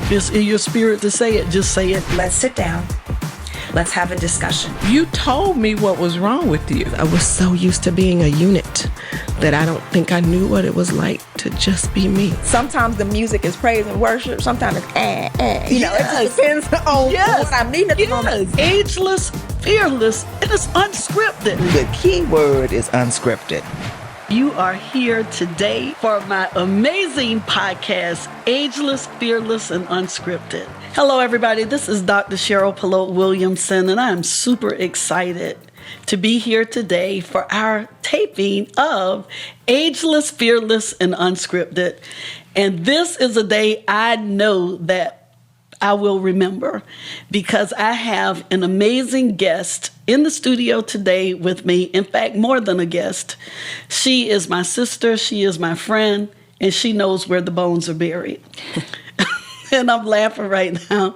If it's in your spirit to say it, just say it. Let's sit down. Let's have a discussion. You told me what was wrong with you. I was so used to being a unit that I don't think I knew what it was like to just be me. Sometimes the music is praise and worship. Sometimes it's You know, Yes. it just depends on what I'm needing at the moment. Ageless, fearless, and it's unscripted. The key word is unscripted. You are here today for my amazing podcast, Ageless, Fearless, and Unscripted. Hello, everybody. This is Dr. Cheryl Polote Williamson, and I am super excited to be here today for our taping of Ageless, Fearless, and Unscripted. And this is a day I know that I will remember because I have an amazing guest in the studio today with me. In fact, more than a guest. She is my sister, she is my friend, and she knows where the bones are buried. And I'm laughing right now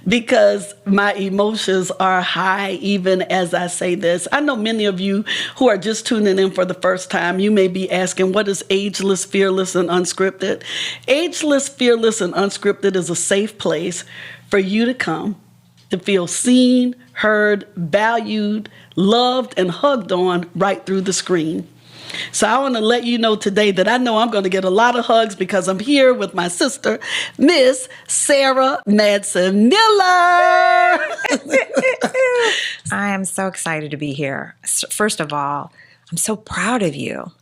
because my emotions are high even as I say this. I know many of you who are just tuning in for the first time, you may be asking, what is Ageless, Fearless, and Unscripted? Ageless, Fearless, and Unscripted is a safe place for you to come to feel seen, heard, valued, loved, and hugged on right through the screen. So I want to let you know today that I know I'm going to get a lot of hugs because I'm here with my sister, Miss Sara Madsen Miller. I am so excited to be here. First of all, I'm so proud of you.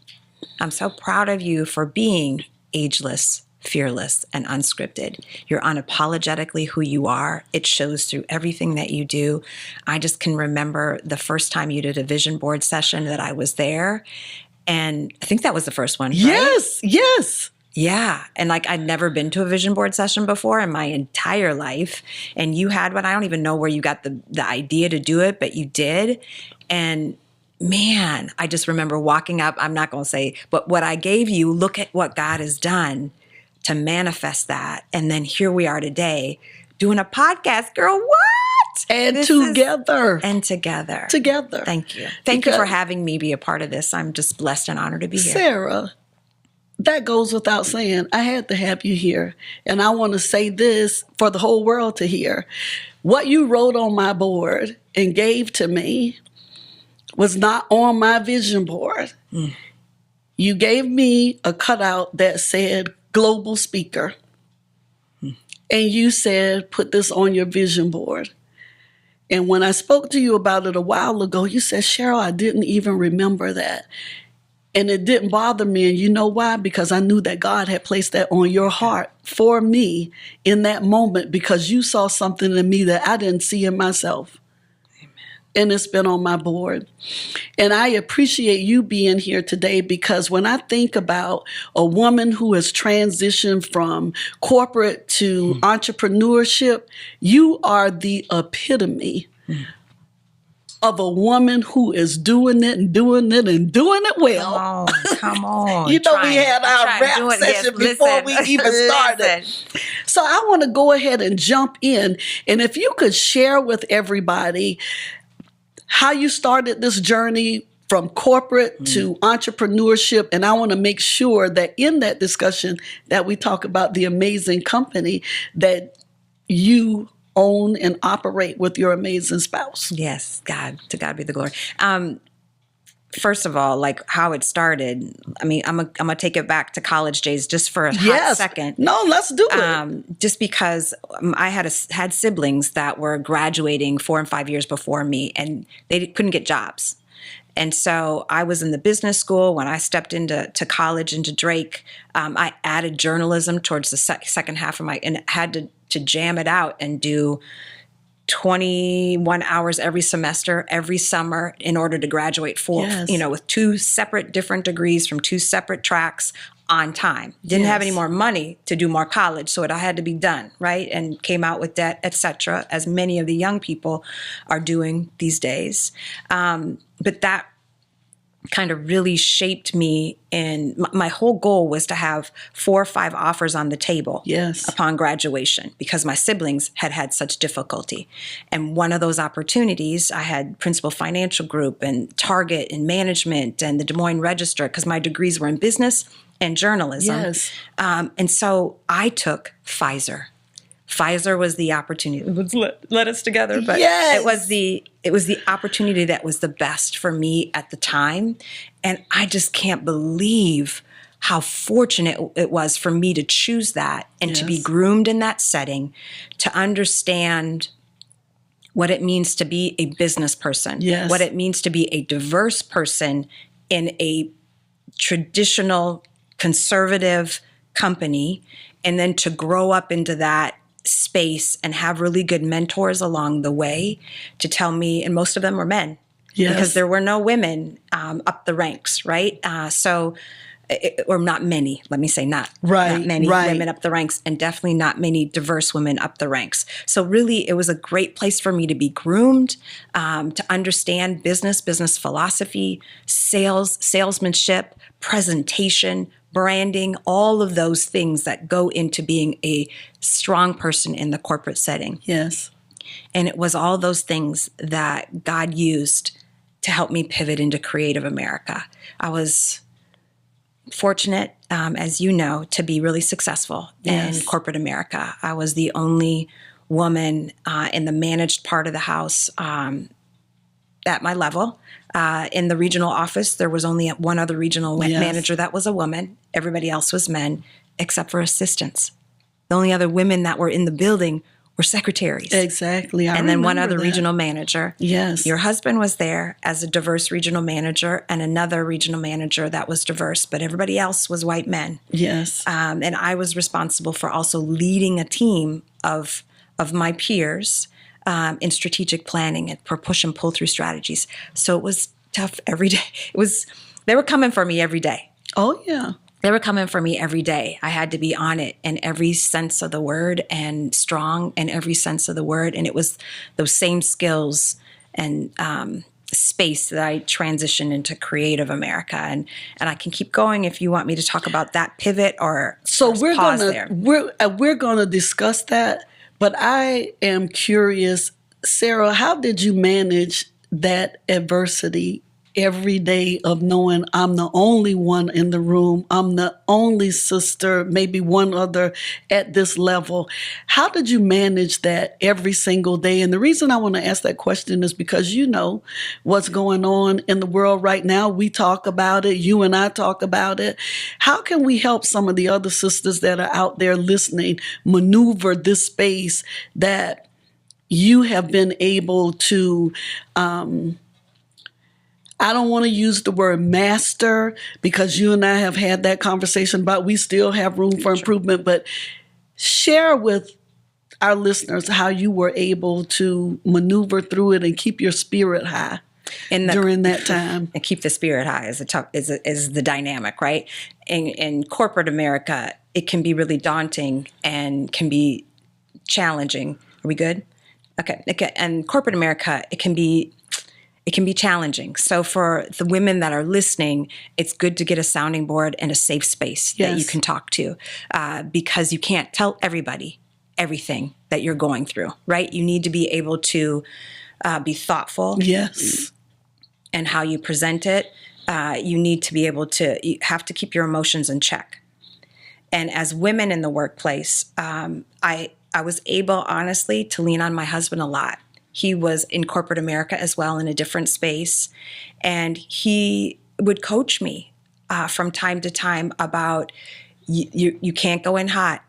I'm so proud of you for being ageless, fearless, and unscripted. You're unapologetically who you are. It shows through everything that you do. I just can remember the first time you did a vision board session that I was there. And I think that was the first one, right? Yes. Yeah. And like I'd never been to a vision board session before in my entire life. And you had one. I don't even know where you got the idea to do it, but you did. And man, I just remember walking up. I'm not going to say, but what I gave you, look at what God has done to manifest that. And then here we are today doing a podcast, girl. What? And together. Together. Thank you. Thank you for having me be a part of this. I'm just blessed and honored to be here. Sara, that goes without saying. I had to have you here. And I want to say this for the whole world to hear. What you wrote on my board and gave to me was not on my vision board. Mm. You gave me a cutout that said global speaker. Mm. And you said, put this on your vision board. And when I spoke to you about it a while ago, you said, Cheryl, I didn't even remember that. And it didn't bother me. And you know why? Because I knew that God had placed that on your heart for me in that moment because you saw something in me that I didn't see in myself. Amen. And it's been on my board. And I appreciate you being here today because when I think about a woman who has transitioned from corporate to entrepreneurship, you are the epitome of a woman who is doing it and doing it and doing it well. Come on. You know, we had our rap session before we even started. So I want to go ahead and jump in. And if you could share with everybody how you started this journey from corporate to entrepreneurship. And I want to make sure that in that discussion that we talk about the amazing company that you own and operate with your amazing spouse. Yes, to God be the glory. First of all, like how it started, I mean, I'm gonna take it back to college days just for a hot second. No, let's do it. Just because I had siblings that were graduating 4 and 5 years before me, and they couldn't get jobs. And so I was in the business school. When I stepped into college, into Drake, I added journalism towards the second half of and had to jam it out and do 21 hours every semester, every summer in order to graduate with 2 separate different degrees from 2 separate tracks on time. Didn't have any more money to do more college, so it had to be done, right? And came out with debt, etc., as many of the young people are doing these days. But that kind of really shaped me, and my whole goal was to have 4 or 5 offers on the table upon graduation because my siblings had such difficulty. And one of those opportunities, I had Principal Financial Group and Target and Management and the Des Moines Register because my degrees were in business and journalism. And so I took Pfizer. Pfizer was the opportunity. It was let us together, but Yes. it was the opportunity that was the best for me at the time. And I just can't believe how fortunate it was for me to choose that and to be groomed in that setting, to understand what it means to be a business person, what it means to be a diverse person in a traditional conservative company, and then to grow up into that space and have really good mentors along the way to tell me, and most of them were men, because there were no women up the ranks, right? Or not many, let me say not many women up the ranks, and definitely not many diverse women up the ranks. So really, it was a great place for me to be groomed, to understand business philosophy, salesmanship, presentation, branding, all of those things that go into being a strong person in the corporate setting. Yes. And it was all those things that God used to help me pivot into creative America. I was fortunate, as you know, to be really successful in corporate America. I was the only woman in the managed part of the house at my level. In the regional office, there was only one other regional manager that was a woman. Everybody else was men, except for assistants. The only other women that were in the building were secretaries. Exactly. And then one other regional manager. Yes. Your husband was there as a diverse regional manager, and another regional manager that was diverse, but everybody else was white men. Yes. And I was responsible for also leading a team of my peers in strategic planning and for push and pull through strategies. So it was tough every day. They were coming for me every day. Oh, yeah. They were coming for me every day. I had to be on it in every sense of the word, and strong in every sense of the word. And it was those same skills and space that I transitioned into creative America. And I can keep going if you want me to talk about that pivot, or so we're gonna discuss that. But I am curious, Sarah, how did you manage that adversity every day of knowing I'm the only one in the room, I'm the only sister, maybe one other at this level? How did you manage that every single day? And the reason I want to ask that question is because you know what's going on in the world right now. We talk about it. You and I talk about it. How can we help some of the other sisters that are out there listening maneuver this space that you have been able to, I don't want to use the word master, because you and I have had that conversation about we still have room for improvement, but share with our listeners how you were able to maneuver through it and keep your spirit high during that time. And keep the spirit high is the dynamic, right? In corporate America, it can be really daunting and can be challenging. Are we good? Okay. And corporate America, it can be challenging. So for the women that are listening, it's good to get a sounding board and a safe space that you can talk to, because you can't tell everybody everything that you're going through, right? You need to be able to be thoughtful. Yes. And how you present it. You have to keep your emotions in check. And as women in the workplace, I was able, honestly, to lean on my husband a lot. He was in corporate America as well, in a different space. And he would coach me from time to time about you can't go in hot.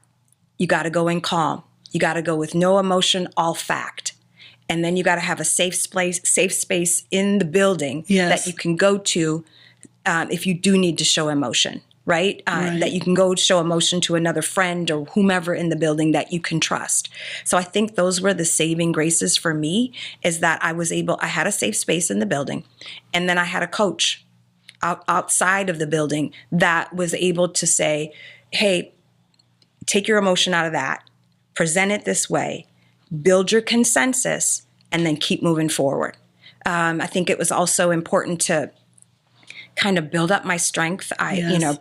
You got to go in calm. You got to go with no emotion, all fact. And then you got to have a safe space in the building that you can go to if you do need to show emotion. Right? That you can go show emotion to another friend or whomever in the building that you can trust. So I think those were the saving graces for me, is that I had a safe space in the building. And then I had a coach outside of the building that was able to say, hey, take your emotion out of that, present it this way, build your consensus, and then keep moving forward. I think it was also important to kind of build up my strength.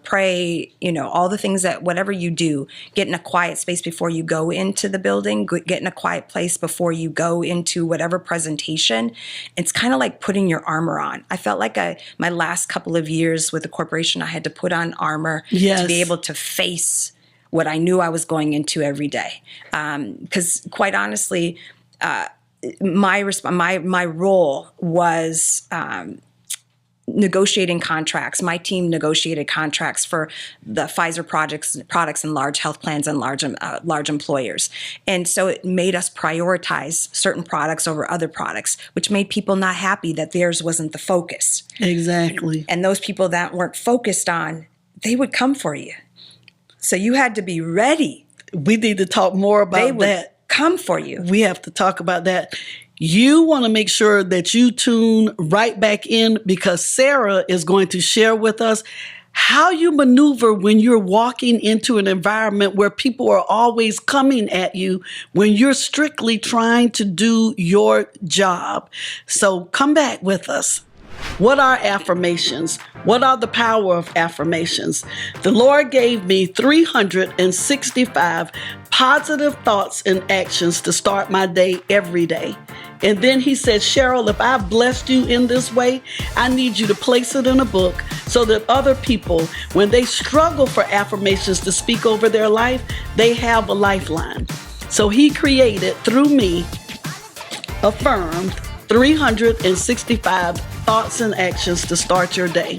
Pray, all the things that whatever you do, get in a quiet space before you go into the building, get in a quiet place before you go into whatever presentation. It's kind of like putting your armor on. I felt like my last couple of years with the corporation, I had to put on armor to be able to face what I knew I was going into every day. Because quite honestly, my role was negotiating contracts. My team negotiated contracts for the Pfizer products and large health plans and large employers. And so it made us prioritize certain products over other products, which made people not happy that theirs wasn't the focus. Exactly. And those people that weren't focused on, they would come for you. So you had to be ready. We need to talk more about they would that. Come for you. We have to talk about that. You want to make sure that you tune right back in, because Sara is going to share with us how you maneuver when you're walking into an environment where people are always coming at you when you're strictly trying to do your job. So come back with us. What are affirmations? What are the power of affirmations? The Lord gave me 365 positive thoughts and actions to start my day every day. And then he said, Cheryl, if I've blessed you in this way, I need you to place it in a book so that other people, when they struggle for affirmations to speak over their life, they have a lifeline. So he created, through me, affirmed 365 thoughts and actions to start your day.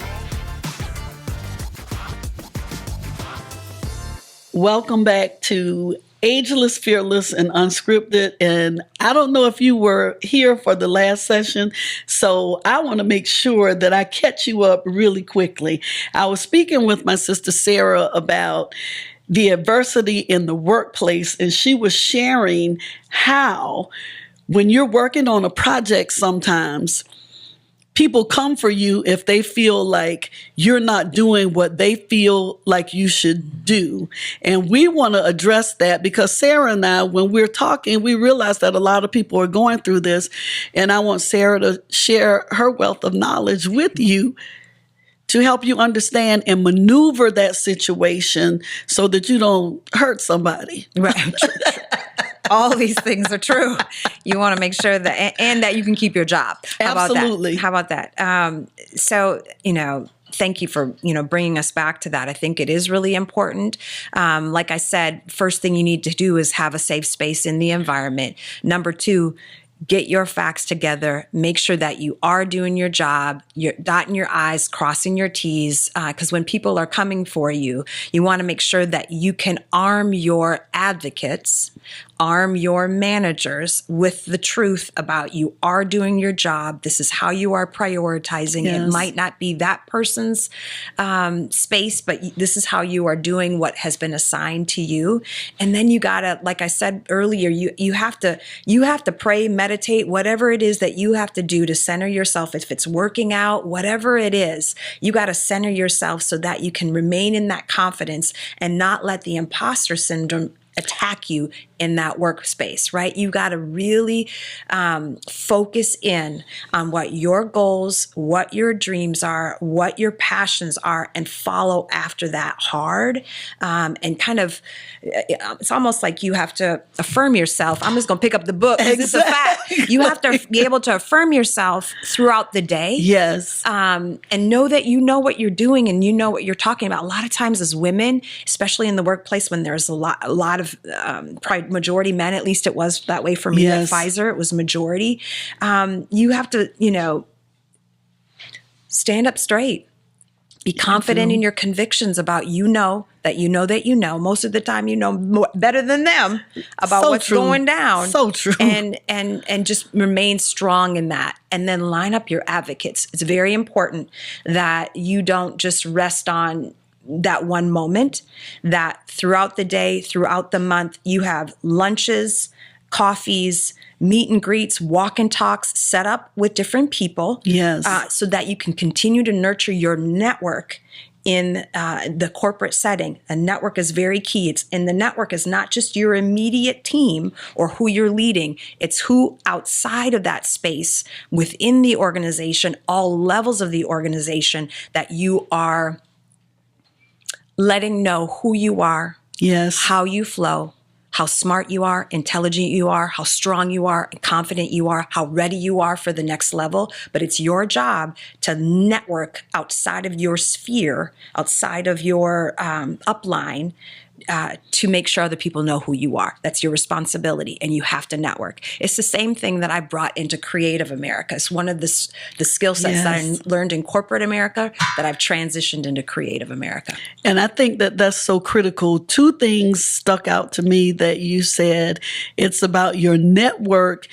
Welcome back to Ageless, Fearless, and Unscripted. And I don't know if you were here for the last session, so I want to make sure that I catch you up really quickly. I was speaking with my sister Sara about the adversity in the workplace, and she was sharing how when you're working on a project, sometimes people come for you if they feel like you're not doing what they feel like you should do. And we want to address that because Sara and I, when we're talking, we realize that a lot of people are going through this. And I want Sara to share her wealth of knowledge with you to help you understand and maneuver that situation so that you don't hurt somebody. Right. All these things are true. You want to make sure that, and that you can keep your job. Absolutely. How about that? So, thank you for, bringing us back to that. I think it is really important. Like I said, first thing you need to do is have a safe space in the environment. Number two, get your facts together. Make sure that you are doing your job. You're dotting your I's, crossing your T's, because when people are coming for you, you want to make sure that you can arm your advocates, arm your managers with the truth about you are doing your job. This is how you are prioritizing. Yes. It might not be that person's space, but this is how you are doing what has been assigned to you. And then you gotta, like I said earlier, you have to pray, meditate, whatever it is that you have to do to center yourself. If it's working out, whatever it is, you got to center yourself so that you can remain in that confidence and not let the imposter syndrome attack you in that workspace, right? You got to really focus in on what your goals, what your dreams are, what your passions are, and follow after that hard. And kind of, it's almost like you have to affirm yourself. I'm just going to pick up the book because it's a fact. You have to be able to affirm yourself throughout the day. Yes. And know that you know what you're doing and you know what you're talking about. A lot of times as women, especially in the workplace when there's a lot of majority men, at least it was that way for me at Pfizer, it was majority. You have to, stand up straight. Be confident in your convictions about that you know. Most of the time, more, better than them about what's going down. So true. And just remain strong in that. And then line up your advocates. It's very important that you don't just rest on that one moment, that throughout the day, throughout the month, you have lunches, coffees, meet and greets, walk and talks set up with different people. Yes. So that you can continue to nurture your network in the corporate setting. A network is very key. And the network is not just your immediate team or who you're leading. It's who outside of that space, within the organization, all levels of the organization, that you are letting know who you are, how you flow, how smart you are, intelligent you are, how strong you are, confident you are, how ready you are for the next level. But it's your job to network outside of your sphere, outside of your upline, to make sure other people know who you are. That's your responsibility, and you have to network. It's the same thing that I brought into creative America. It's one of the skill sets that I learned in corporate America that I've transitioned into creative America. And I think that that's so critical. Two things stuck out to me that you said. It's about your network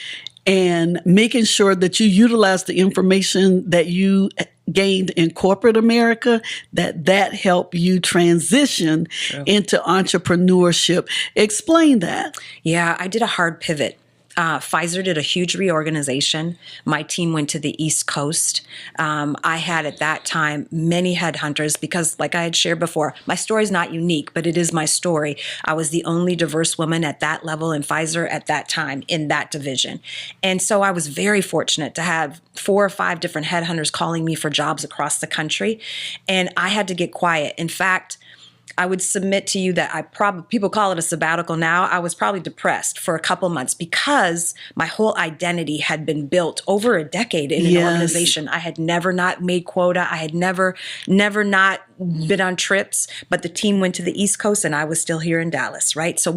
and making sure that you utilize the information that you gained in corporate America, that helped you transition into entrepreneurship. Explain that. Yeah, I did a hard pivot. Pfizer did a huge reorganization. My team went to the East Coast. I had at that time many headhunters because, like I had shared before, my story is not unique, but it is my story. I was the only diverse woman at that level in Pfizer at that time in that division. And so I was very fortunate to have 4 or 5 different headhunters calling me for jobs across the country. And I had to get quiet. In fact, I would submit to you that people call it a sabbatical now. I was probably depressed for a couple months because my whole identity had been built over a decade in an organization. I had never not made quota. I had never not been on trips, but the team went to the East Coast and I was still here in Dallas, right? So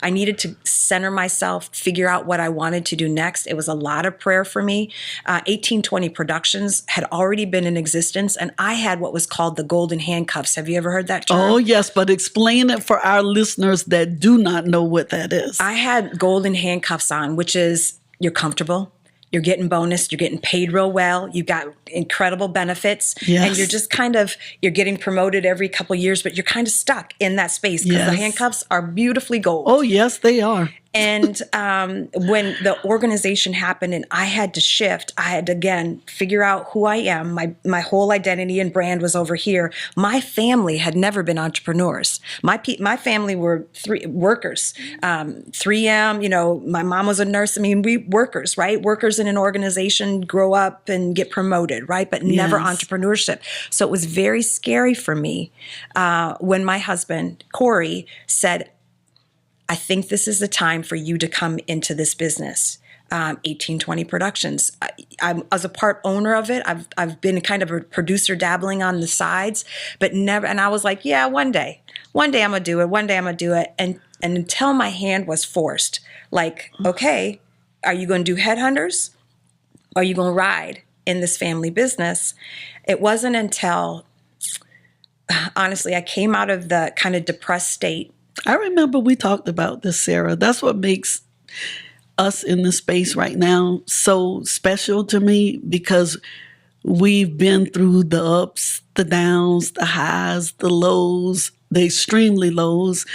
I needed to center myself, figure out what I wanted to do next. It was a lot of prayer for me. 1820 Productions had already been in existence, and I had what was called the golden handcuffs. Have you ever heard that term? Oh, yes, but explain it for our listeners that do not know what that is. I had golden handcuffs on, which is you're comfortable. You're getting bonus. You're getting paid real well. You got incredible benefits. Yes. And you're just you're getting promoted every couple of years, but you're kind of stuck in that space because the handcuffs are beautifully gold. Oh, yes, they are. And when the organization happened and I had to shift, I had to, again, figure out who I am. My whole identity and brand was over here. My family had never been entrepreneurs. My family were workers. 3M, my mom was a nurse. I mean, we workers, right? Workers in an organization grow up and get promoted, right? But never entrepreneurship. So it was very scary for me when my husband, Corey, said, I think this is the time for you to come into this business. 1820 Productions. I as a part owner of it. I've been kind of a producer dabbling on the sides, but never. And I was like, yeah, one day I'm gonna do it. One day I'm gonna do it. And until my hand was forced, like, okay, are you gonna do headhunters? Are you gonna ride in this family business? It wasn't until, honestly, I came out of the kind of depressed state. I remember we talked about this, Sarah. That's what makes us in the space right now so special to me, because we've been through the ups, the downs, the highs, the lows, the extremely lows.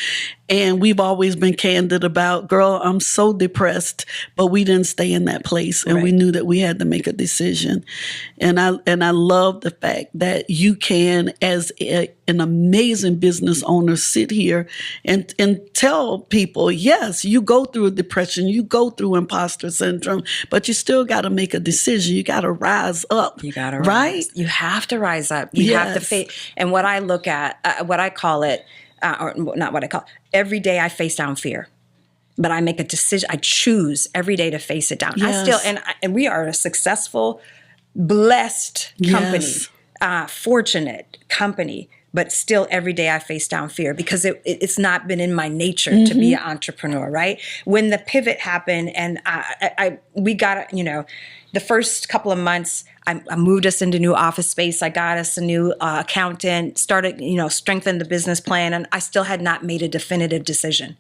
And we've always been candid about, girl, I'm so depressed, but we didn't stay in that place. And we knew that we had to make a decision. And I love the fact that you can, as an amazing business owner, sit here and tell people, yes, you go through a depression, you go through imposter syndrome, but you still got to make a decision. You got to rise up. You got to right? rise. You have to rise up. You have to face. And what I look at, what I call it, or not what I call, every day I face down fear, but I make a decision. I choose every day to face it down. Yes. And we are a successful, blessed company, fortunate company, but still every day I face down fear because it's not been in my nature to be an entrepreneur, right? When the pivot happened and we got, the first couple of months, I moved us into new office space. I got us a new accountant, started, strengthened the business plan, and I still had not made a definitive decision.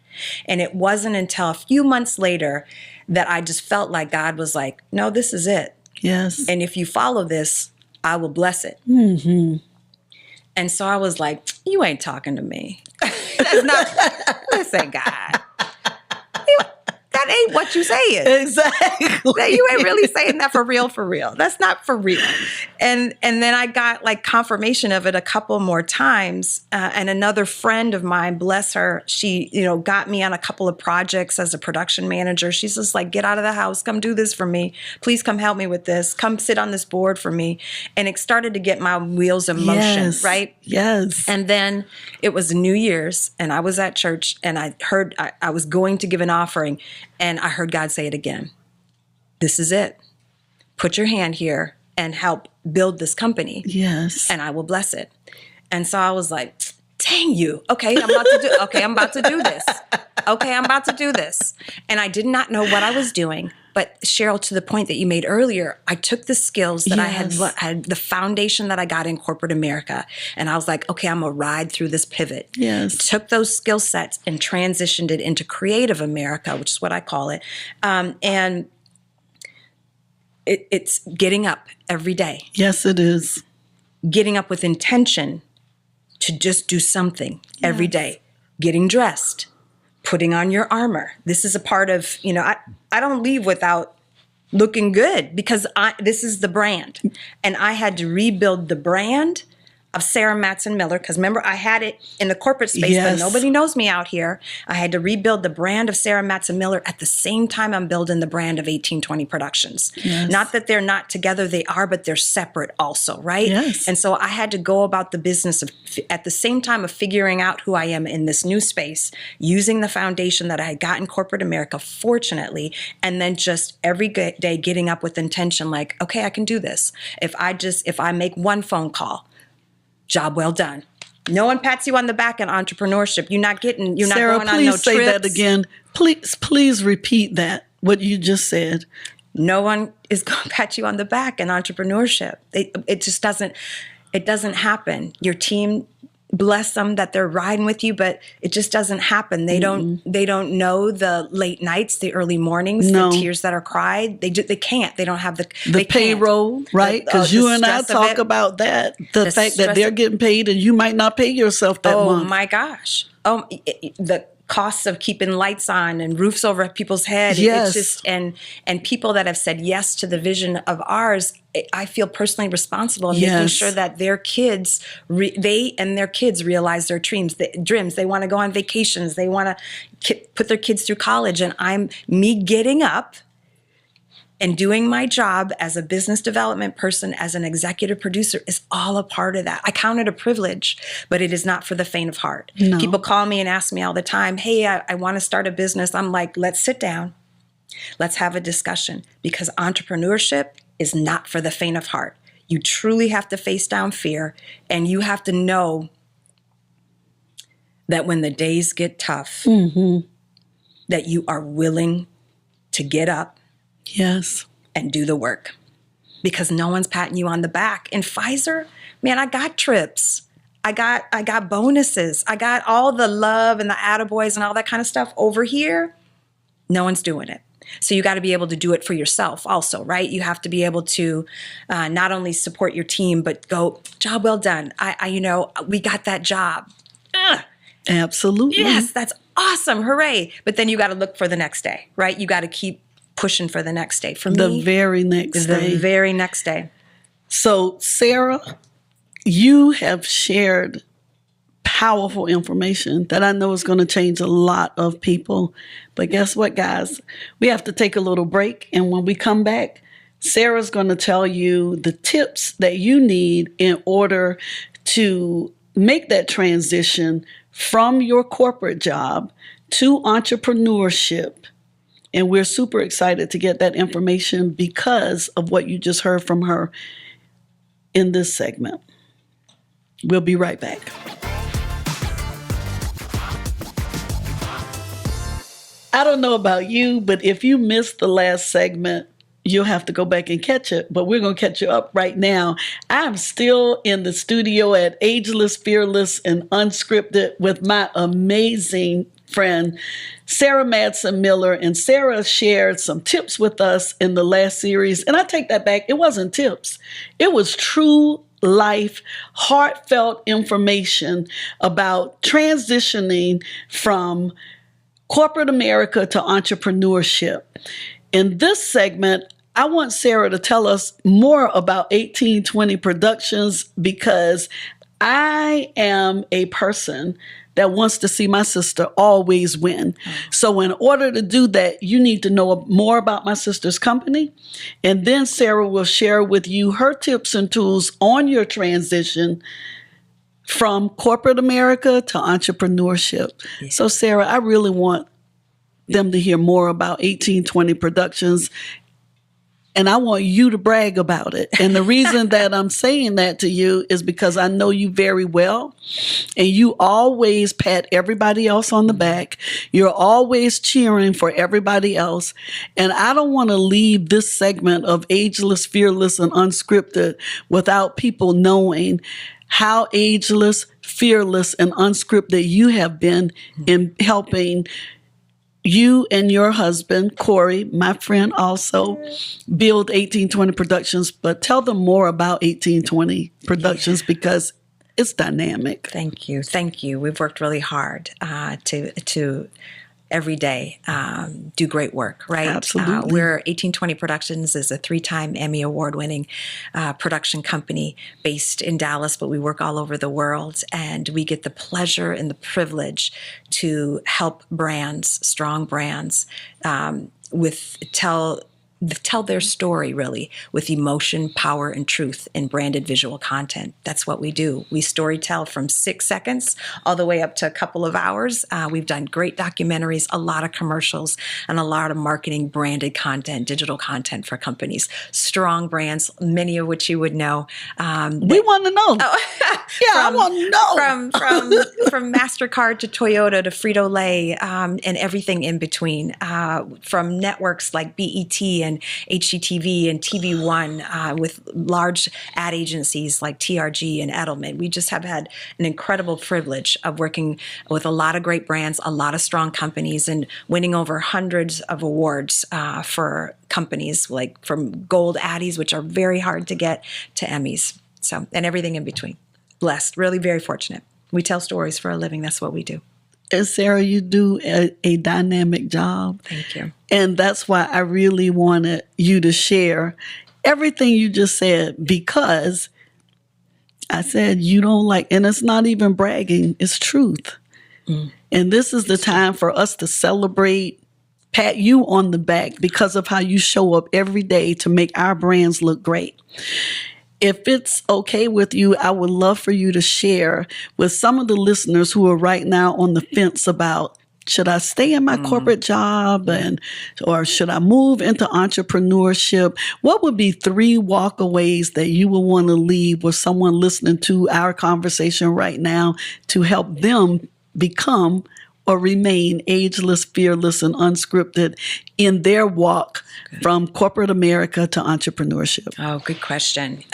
And it wasn't until a few months later that I just felt like God was like, no, this is it. Yes. And if you follow this, I will bless it. Mm-hmm. And so I was like, you ain't talking to me. Listen, God. That ain't what you saying. Exactly. You ain't really saying that for real. That's not for real. And then I got like confirmation of it a couple more times. And another friend of mine, bless her, she, got me on a couple of projects as a production manager. She's just like, get out of the house. Come do this for me. Please come help me with this. Come sit on this board for me. And it started to get my wheels in motion, right? Yes. And then it was New Year's and I was at church and I heard I was going to give an offering. And I heard God say it again. This is it. Put your hand here and help build this company. Yes. And I will bless it. And so I was like, dang you. Okay, I'm about to do this. Okay, I'm about to do this. And I did not know what I was doing. But Cheryl, to the point that you made earlier, I took the skills that I had the foundation that I got in corporate America. And I was like, okay, I'm going to ride through this pivot. Yes. Took those skill sets and transitioned it into creative America, which is what I call it. And it's getting up every day. Yes, it is. Getting up with intention to just do something every day. Getting dressed. Putting on your armor. This is a part of, I don't leave without looking good because this is the brand. And I had to rebuild the brand of Sara Madsen Miller, because remember, I had it in the corporate space, but nobody knows me out here. I had to rebuild the brand of Sara Madsen Miller at the same time I'm building the brand of 1820 Productions. Yes. Not that they're not together, they are, but they're separate also, right? Yes. And so I had to go about the business of, at the same time of figuring out who I am in this new space, using the foundation that I had got in corporate America, fortunately, and then just every day getting up with intention, like, okay, I can do this. If I make one phone call, job well done. No one pats you on the back in entrepreneurship. You're not Sarah, going on no trips. Please say that again. Please repeat that, what you just said. No one is going to pat you on the back in entrepreneurship. It just doesn't happen. Your team, bless them that they're riding with you, but it just doesn't happen. They don't know the late nights, the early mornings, the tears that are cried. They can't. They don't have the payroll, right? Because you and I talk about that. The fact that they're getting paid and you might not pay yourself that month. Oh my gosh. The costs of keeping lights on and roofs over people's heads. Yes. It's just, and people that have said yes to the vision of ours, I feel personally responsible in making sure that their kids, they and their kids realize their dreams. They want to go on vacations. They want to put their kids through college. And me getting up and doing my job as a business development person, as an executive producer, is all a part of that. I count it a privilege, but it is not for the faint of heart. No. People call me and ask me all the time, hey, I want to start a business. I'm like, let's sit down. Let's have a discussion, because entrepreneurship is not for the faint of heart. You truly have to face down fear, and you have to know that when the days get tough, that you are willing to get up. Yes. And do the work, because no one's patting you on the back. In Pfizer, man, I got trips. I got bonuses. I got all the love and the attaboys and all that kind of stuff. Over here, no one's doing it. So you got to be able to do it for yourself also, right? You have to be able to not only support your team, but go, job well done. We got that job. Ugh. Absolutely. Yes, that's awesome. Hooray. But then you got to look for the next day, right? You got to keep pushing for the next day. For me, the very next day. So, Sarah, you have shared powerful information that I know is going to change a lot of people. But guess what, guys? We have to take a little break. And when we come back, Sarah's going to tell you the tips that you need in order to make that transition from your corporate job to entrepreneurship. And we're super excited to get that information because of what you just heard from her in this segment. We'll be right back. I don't know about you, but if you missed the last segment, you'll have to go back and catch it. But we're going to catch you up right now. I'm still in the studio at Ageless, Fearless, and Unscripted with my amazing friend, Sara Madsen Miller. And Sara shared some tips with us in the last series. And I take that back. It wasn't tips. It was true life, heartfelt information about transitioning from corporate America to entrepreneurship. In this segment, I want Sara to tell us more about 1820 Productions, because I am a person that wants to see my sister always win. So in order to do that, you need to know more about my sister's company. And then Sara will share with you her tips and tools on your transition from corporate America to entrepreneurship. Yeah. So Sara, I really want them to hear more about 1820 Productions And I want you to brag about it. And the reason that I'm saying that to you is because I know you very well. And you always pat everybody else on the back. You're always cheering for everybody else. And I don't want to leave this segment of Ageless, Fearless, and Unscripted without people knowing how ageless, fearless, and unscripted you have been in helping you and your husband, Corey, my friend, also build 1820 Productions. But tell them more about 1820 Productions because it's dynamic. Thank you. Thank you. We've worked really hard to every day do great work, right? Absolutely. 1820 Productions is a 3-time Emmy award-winning production company based in Dallas, but we work all over the world, and we get the pleasure and the privilege to help brands, strong brands, tell their story really with emotion, power, and truth in branded visual content. That's what we do. We story tell from 6 seconds all the way up to a couple of hours. We've done great documentaries, a lot of commercials, and a lot of marketing, branded content, digital content for companies. Strong brands, many of which you would know. We want to know. I want to know. From MasterCard to Toyota to Frito-Lay and everything in between. From networks like BET and HGTV and TV One with large ad agencies like TRG and Edelman. We just have had an incredible privilege of working with a lot of great brands, a lot of strong companies, and winning over hundreds of awards for companies, like from gold Addies, which are very hard to get, to Emmys. So, and everything in between. Blessed, really very fortunate. We tell stories for a living. That's what we do. And Sarah, you do a dynamic job. Thank you. And that's why I really wanted you to share everything you just said, because I said you don't like, and it's not even bragging, it's truth. And this is the time for us to celebrate, pat you on the back because of how you show up every day to make our brands look great. If it's okay with you, I would love for you to share with some of the listeners who are right now on the fence about, should I stay in my corporate job or should I move into entrepreneurship? What would be 3 walkaways that you would want to leave with someone listening to our conversation right now to help them become or remain ageless, fearless, and unscripted in their walk from corporate America to entrepreneurship? Oh, good question.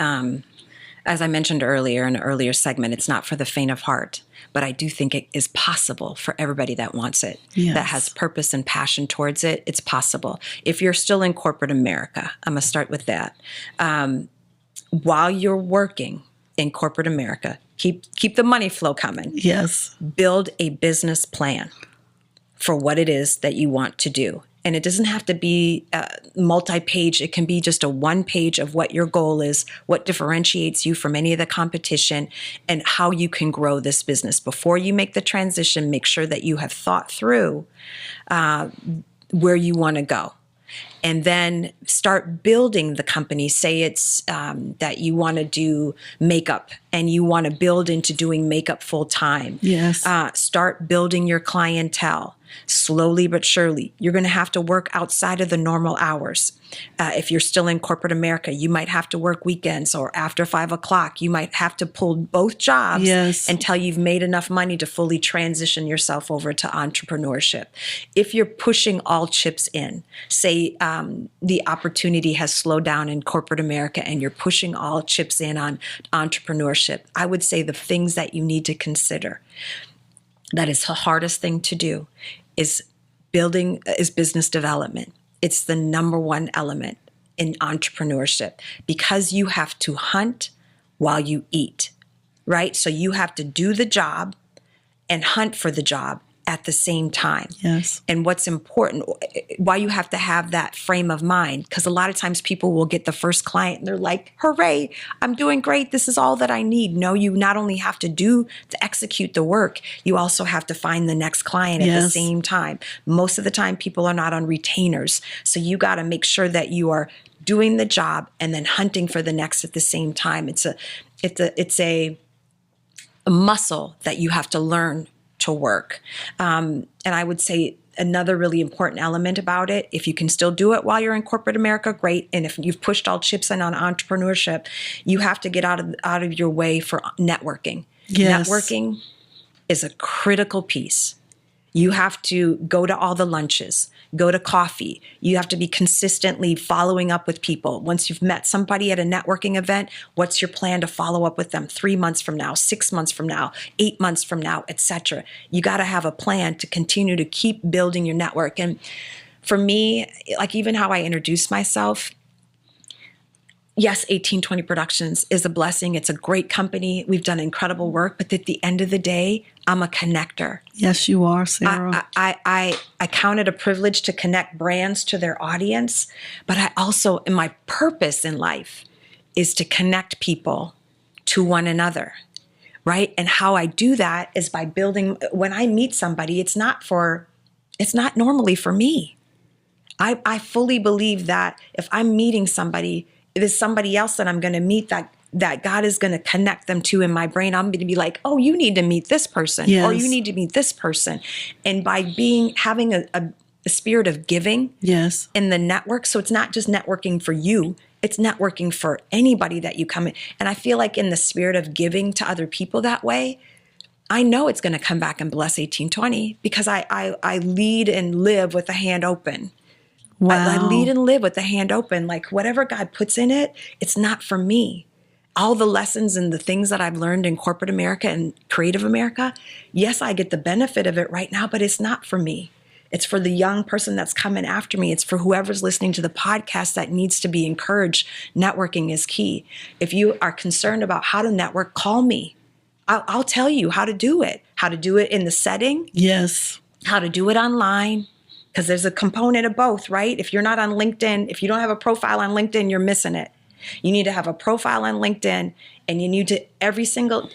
As I mentioned earlier in an earlier segment, it's not for the faint of heart, but I do think it is possible for everybody that wants it, that has purpose and passion towards it. It's possible. If you're still in corporate America, I'm going to start with that. While you're working in corporate America, keep the money flow coming. Yes. Build a business plan for what it is that you want to do. And it doesn't have to be multi-page. It can be just a 1-page of what your goal is, what differentiates you from any of the competition, and how you can grow this business. Before you make the transition, make sure that you have thought through where you want to go. And then start building the company. Say it's that you want to do makeup and you want to build into doing makeup full time. Yes. Start building your clientele slowly but surely. You're going to have to work outside of the normal hours. If you're still in corporate America, you might have to work weekends, or after 5 o'clock, you might have to pull both jobs until you've made enough money to fully transition yourself over to entrepreneurship. If you're pushing all chips in, say the opportunity has slowed down in corporate America and you're pushing all chips in on entrepreneurship, I would say the things that you need to consider, that is the hardest thing to do, is business development. It's the number one element in entrepreneurship, because you have to hunt while you eat, right? So you have to do the job and hunt for the job at the same time. Yes. And what's important, why you have to have that frame of mind, because a lot of times people will get the first client and they're like, hooray, I'm doing great. This is all that I need. No, you not only have to execute the work, you also have to find the next client at the same time. Most of the time people are not on retainers. So you got to make sure that you are doing the job and then hunting for the next at the same time. It's a muscle that you have to learn to work. And I would say another really important element about it. If you can still do it while you're in corporate America, great. And if you've pushed all chips in on entrepreneurship, you have to get out of your way for networking. Yes. Networking is a critical piece. You have to go to all the lunches, go to coffee. You have to be consistently following up with people. Once you've met somebody at a networking event, what's your plan to follow up with them 3 months from now, 6 months from now, 8 months from now, etc. You got to have a plan to continue to keep building your network. And for me, like even how I introduce myself, yes, 1820 Productions is a blessing. It's a great company. We've done incredible work. But at the end of the day, I'm a connector. Yes, you are, Sarah. I count it a privilege to connect brands to their audience. But I also, and my purpose in life is to connect people to one another, right? And how I do that is by building, when I meet somebody, it's not normally for me. I fully believe that if I'm meeting somebody, there's somebody else that I'm going to meet that God is going to connect them to in my brain. I'm going to be like, oh, you need to meet this person, yes, or you need to meet this person. And by having a spirit of giving, yes, in the network, so it's not just networking for you, it's networking for anybody that you come in. And I feel like in the spirit of giving to other people that way, I know it's going to come back and bless 1820 because I lead and live with a hand open. Wow. I lead and live with the hand open. Like whatever God puts in it, it's not for me. All the lessons and the things that I've learned in corporate America and creative America, yes, I get the benefit of it right now, but it's not for me. It's for the young person that's coming after me. It's for whoever's listening to the podcast that needs to be encouraged. Networking is key. If you are concerned about how to network, call me. I'll tell you how to do it in the setting. Yes. How to do it online. Because there's a component of both, right? If you're not on LinkedIn, if you don't have a profile on LinkedIn, you're missing it. You need to have a profile on LinkedIn, and you need to every single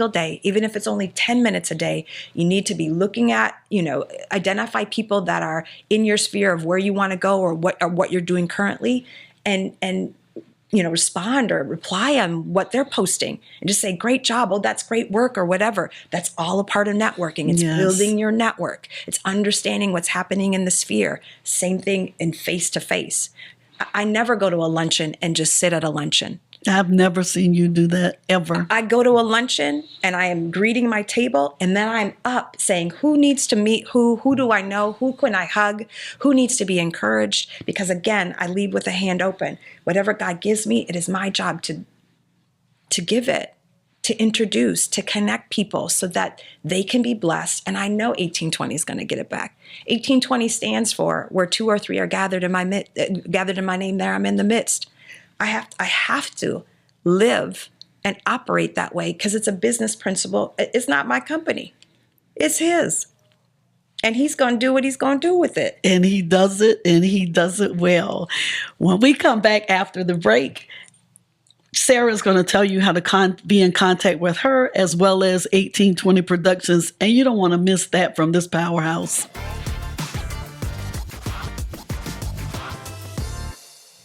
day, even if it's only 10 minutes a day, you need to be looking at, identify people that are in your sphere of where you want to go or what you're doing currently, and respond or reply on what they're posting and just say, great job. Oh, that's great work or whatever. That's all a part of networking. It's building your network. It's understanding what's happening in the sphere. Same thing in face-to-face. I never go to a luncheon and just sit at a luncheon. I've never seen you do that ever. I go to a luncheon and I am greeting my table, and then I'm up saying, who needs to meet who do I know, who can I hug, who needs to be encouraged? Because again, I leave with a hand open. Whatever God gives me, it is my job to give it, to introduce, to connect people so that they can be blessed. And I know 1820 is going to get it back. 1820 stands for where 2 or 3 are gathered in my name, there I'm in the midst. I have to live and operate that way because it's a business principle. It's not my company. It's his. And he's going to do what he's going to do with it. And he does it well. When we come back after the break, Sarah's going to tell you how to be in contact with her as well as 1820 Productions. And you don't want to miss that from this powerhouse.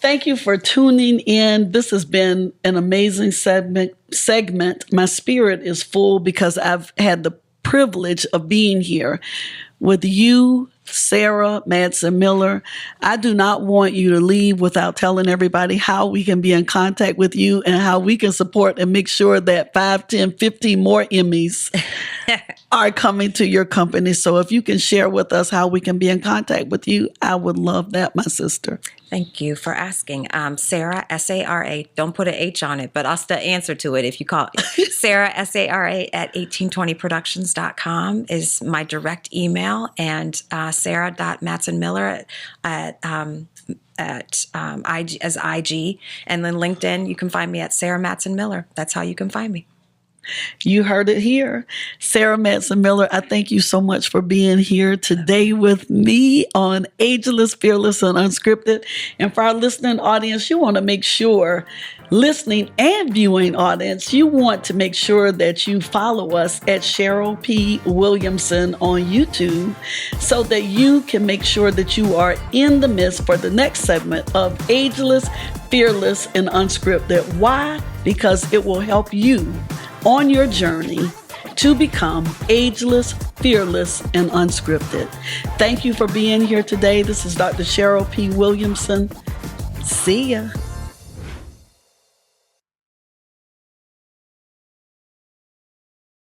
Thank you for tuning in. This has been an amazing segment. My spirit is full because I've had the privilege of being here with you, Sara Madsen Miller. I do not want you to leave without telling everybody how we can be in contact with you and how we can support and make sure that 5, 10, 15 more Emmys are coming to your company. So if you can share with us how we can be in contact with you, I would love that, my sister. Thank you for asking. Sara, S-A-R-A, don't put an H on it, but I'll still answer to it if you call it. Sara, S-A-R-A, at 1820productions.com is my direct email, and Sara.MadsenMiller at IG, as IG. And then LinkedIn, you can find me at Sara Madsen Miller. That's how you can find me. You heard it here. Sara Madsen Miller, I thank you so much for being here today with me on Ageless, Fearless, and Unscripted. And for our listening audience, you want to make sure, listening and viewing audience, you want to make sure that you follow us at Cheryl P. Williamson on YouTube so that you can make sure that you are in the midst for the next segment of Ageless, Fearless, and Unscripted. Why? Because it will help you on your journey to become ageless, fearless, and unscripted. Thank you for being here today. This is Dr. Cheryl P. Williamson. See ya.